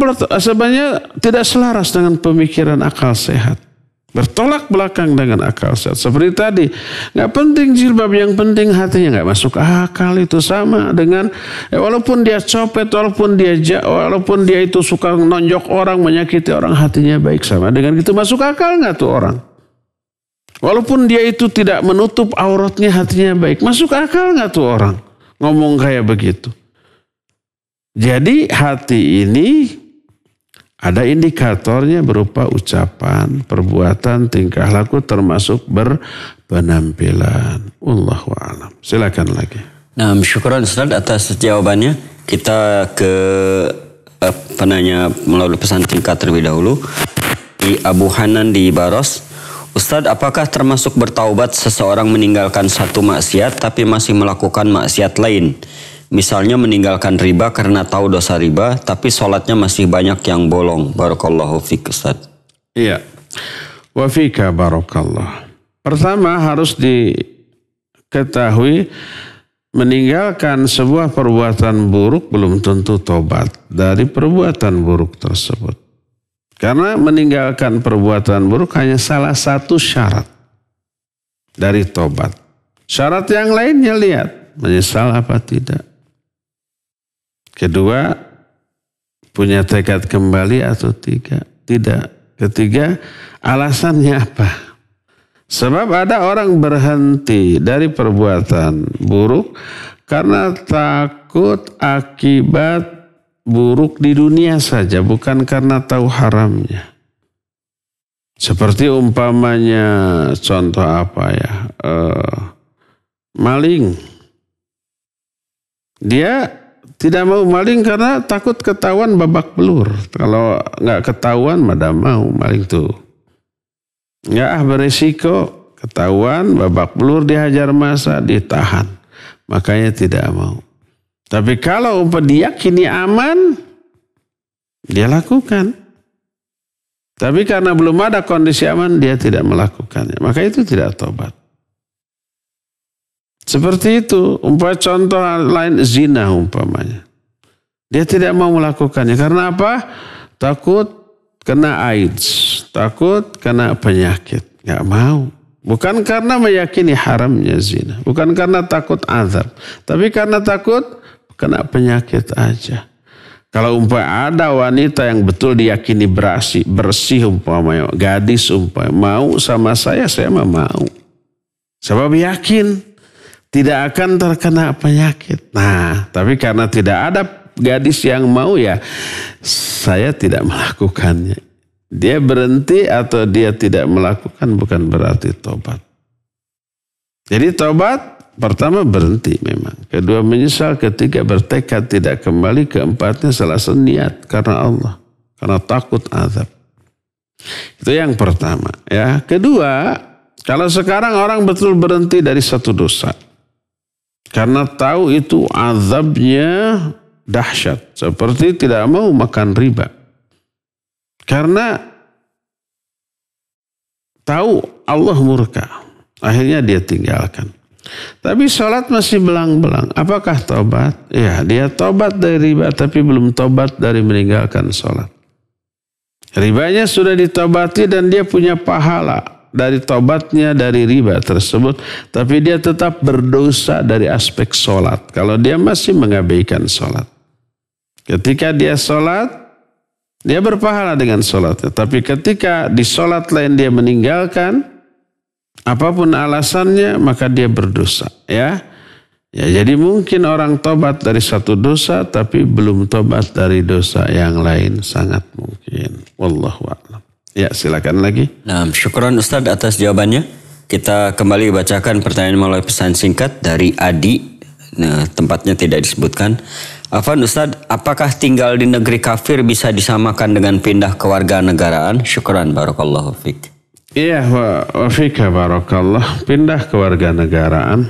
tidak selaras dengan pemikiran akal sehat. Bertolak belakang dengan akal sehat. Seperti tadi, nggak penting jilbab, yang penting hatinya nggak masuk akal. Itu sama dengan walaupun dia copet, walaupun dia itu suka nonjok orang, menyakiti orang, hatinya baik. Sama dengan itu, masuk akal nggak tuh orang? Walaupun dia itu tidak menutup auratnya, hatinya baik. Masuk akal nggak tuh orang ngomong kayak begitu? Jadi hati ini ada indikatornya berupa ucapan, perbuatan, tingkah laku termasuk berpenampilan. Wallahu a'lam. Silakan lagi. Nah, syukuran Ustaz atas jawabannya. Kita ke penanya melalui pesan singkat terlebih dahulu. Di Abu Hanan di Baros. Ustadz, apakah termasuk bertaubat seseorang meninggalkan satu maksiat tapi masih melakukan maksiat lain? Misalnya meninggalkan riba karena tahu dosa riba, tapi sholatnya masih banyak yang bolong. Barakallahu fiik, Ustadz. Iya. Wa fika barakallah. Pertama harus diketahui meninggalkan sebuah perbuatan buruk belum tentu tobat dari perbuatan buruk tersebut. Karena meninggalkan perbuatan buruk hanya salah satu syarat dari tobat. Syarat yang lainnya lihat, menyesal apa tidak. Kedua, punya tekad kembali atau tidak. Ketiga, alasannya apa? Sebab ada orang berhenti dari perbuatan buruk karena takut akibat buruk di dunia saja, bukan karena tahu haramnya. Seperti umpamanya contoh apa ya, maling. Dia tidak mau maling karena takut ketahuan babak belur. Kalau nggak ketahuan, mana mau maling tuh. Nggak beresiko, ketahuan babak belur, dihajar masa, ditahan. Makanya tidak mau. Tapi kalau diyakini aman, dia lakukan. Tapi karena belum ada kondisi aman, dia tidak melakukannya. Maka itu tidak tobat. Seperti itu, contoh lain zina umpamanya. Dia tidak mau melakukannya. Karena apa? Takut kena AIDS, takut kena penyakit. Gak mau. Bukan karena meyakini haramnya zina. Bukan karena takut azab. Tapi karena takut kena penyakit aja. Kalau ada wanita yang betul diyakini bersih umpamanya, gadis umpamanya, mau sama saya mah mau. Sebab yakin tidak akan terkena penyakit. Nah, tapi karena tidak ada gadis yang mau, ya saya tidak melakukannya. Dia berhenti atau dia tidak melakukan bukan berarti tobat. Jadi tobat pertama berhenti memang. Kedua menyesal. Ketiga bertekad tidak kembali. Keempatnya selasa niat karena Allah. Karena takut azab. Itu yang pertama. Ya. Kedua, kalau sekarang orang betul berhenti dari satu dosa. Karena tahu itu azabnya dahsyat. Seperti tidak mau makan riba. Karena tahu Allah murka. Akhirnya dia tinggalkan. Tapi sholat masih belang-belang. Apakah tobat? Ya, dia tobat dari riba tapi belum tobat dari meninggalkan sholat. Ribanya sudah ditobati dan dia punya pahala dari tobatnya dari riba tersebut. Tapi dia tetap berdosa dari aspek sholat. Kalau dia masih mengabaikan sholat. Ketika dia sholat, dia berpahala dengan sholatnya. Tapi ketika di sholat lain dia meninggalkan, apapun alasannya, maka dia berdosa. Ya, jadi mungkin orang tobat dari satu dosa, tapi belum tobat dari dosa yang lain. Sangat mungkin. Wallahu a'lam. Ya, silakan lagi. Nah, syukran Ustadz atas jawabannya. Kita kembali bacakan pertanyaan melalui pesan singkat dari Adi. Nah, tempatnya tidak disebutkan. Afwan Ustadz, apakah tinggal di negeri kafir bisa disamakan dengan pindah kewarganegaraan? Syukran, barakallahu fiik. Iya, wa fika barakallah. Pindah kewarganegaraan.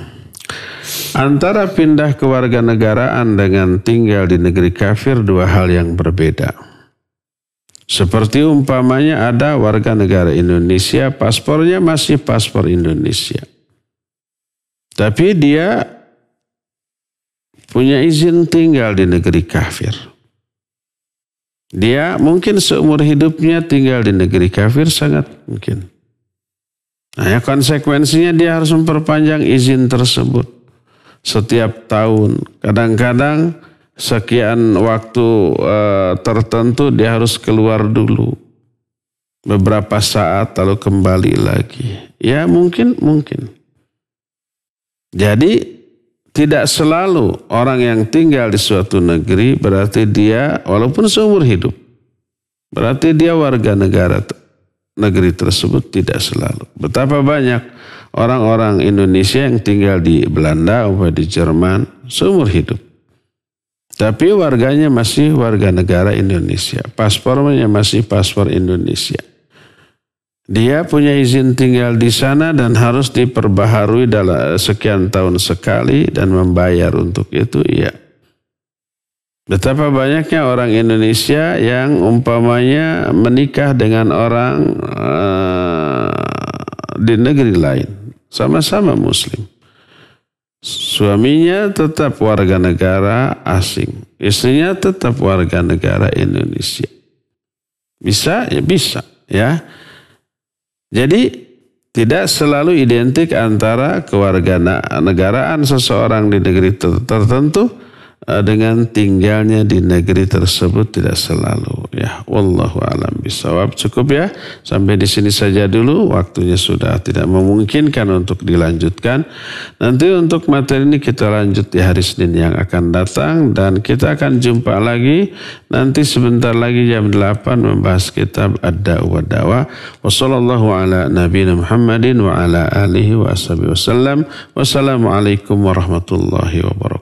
Antara pindah kewarganegaraan dengan tinggal di negeri kafir dua hal yang berbeda. Seperti umpamanya ada warga negara Indonesia, paspornya masih paspor Indonesia. Tapi dia punya izin tinggal di negeri kafir. Dia mungkin seumur hidupnya tinggal di negeri kafir, sangat mungkin. Nah, ya konsekuensinya dia harus memperpanjang izin tersebut setiap tahun. Kadang-kadang sekian waktu tertentu dia harus keluar dulu. Beberapa saat lalu kembali lagi. Ya mungkin. Jadi tidak selalu orang yang tinggal di suatu negeri berarti dia walaupun seumur hidup. Berarti dia warga negara negeri tersebut, tidak selalu. Betapa banyak orang-orang Indonesia yang tinggal di Belanda atau di Jerman seumur hidup. Tapi warganya masih warga negara Indonesia. Paspornya masih paspor Indonesia. Dia punya izin tinggal di sana dan harus diperbaharui dalam sekian tahun sekali dan membayar untuk itu, iya. Betapa banyaknya orang Indonesia yang umpamanya menikah dengan orang di negeri lain. Sama-sama muslim. Suaminya tetap warga negara asing. Istrinya tetap warga negara Indonesia. Bisa? Ya bisa. Ya. Jadi tidak selalu identik antara kewarganegaraan seseorang di negeri tertentu dengan tinggalnya di negeri tersebut tidak selalu. Ya, wallahu a'lam bishawab. Cukup ya, sampai di sini saja dulu. Waktunya sudah tidak memungkinkan untuk dilanjutkan. Nanti untuk materi ini kita lanjut di hari Senin yang akan datang, dan kita akan jumpa lagi nanti sebentar lagi jam 8 membahas kitab Ad-Da'u wa Da'wah. Wassallallahu ala nabiyina Muhammadin wa ala alihi wa ashabihi wasallam. Wassalamualaikum warahmatullahi wabarakatuh.